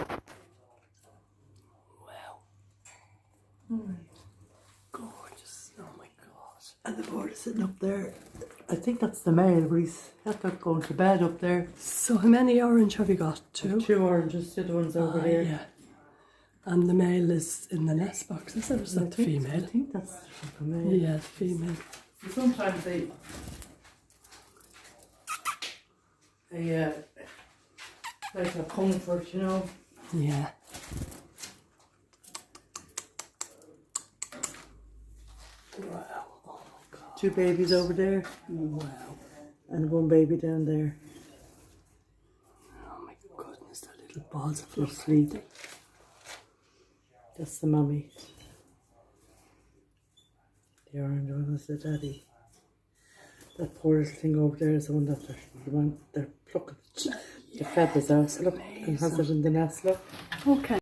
Wow. Gorgeous. Oh my God. And the bird is sitting up there. I think that's the male, but he's going to bed up there. So how many orange have you got? Two? 2 oranges, the other one's over here. Yeah. And the male is in the nest box, is it? Or is that the female? I think that's the male. Yeah, the female. So sometimes they like a comfort, you know. Yeah. Wow. Oh my God. 2 babies over there. Wow. And 1 baby down there. Oh my goodness, the little balls of They're fluff. sleeping. That's the mummy. The orange one is the daddy. That poorest thing over there is the one that they're plucking the feathers out. Look, and has it in the nest, look. Okay.